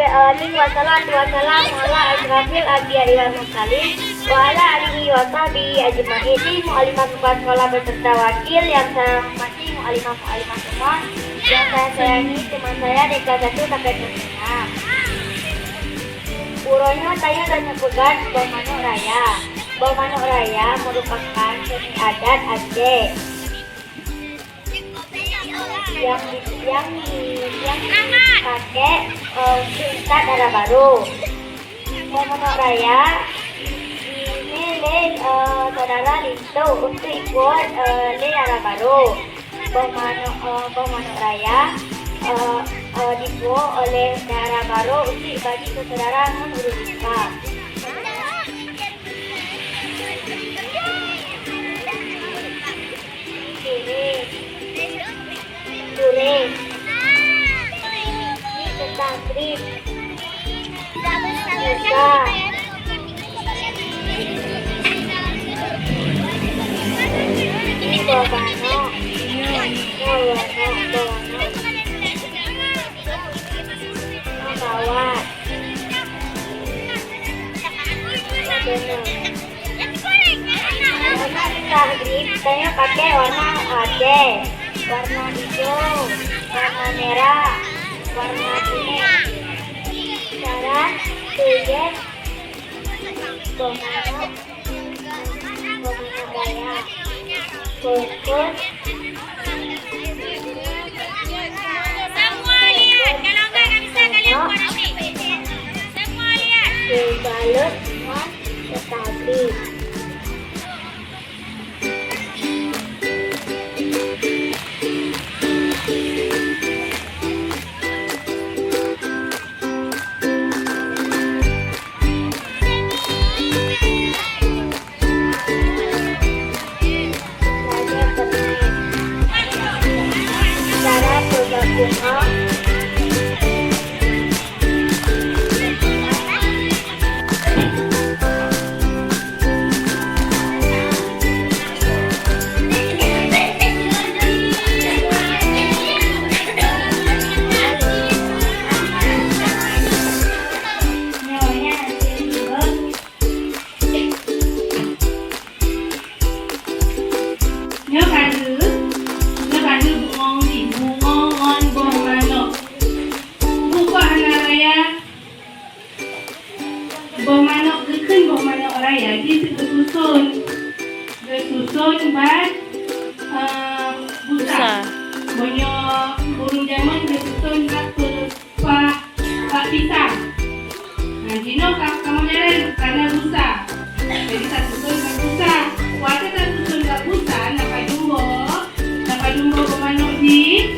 rabbil alamin wassalatu wassalamu ala asyrafil anbiya'i wal mursalin wa ala alihi wa sahbihi ajma'in. Ini mu'alimah bukan sekolah beserta wakil yang saya hormati mu'alimah semua yang saya sayangi teman saya di kelas 1 sampai kelas 6. Uronya saya tanya pegat Bau Manuk Raya. Bau Manuk Raya merupakan seni adat Aceh yang dipakai Ustaz Darah Baru. Bau Manuk Raya ini saudara Lintu untuk ikut Darah Baru. Bau Manuk Raya dibuat oleh Darah Baru untuk bagi saudara menurut Islam. Tulis ini tentang trip bisa ini bawano kawat warna tahrib saya pakai warna Aceh, warna hijau, warna merah, warna kuning. Cara tulis Bau Manuk Raya fokus. Semua lihat, kalau enggak bisa kalian buat nanti. Semua lihat. Dibalut dengan tetapi cara berbunga. Bau Manuk Gekun Bau Manuk Raya dia bersusun ban busa. Banyo burung jaman bersusun pak pisang. Nah, Dino kamu jalan karena busa. Jadi tak susun kan busa. Waktu tak susun kan busa, napa jumbo Bau Manuk di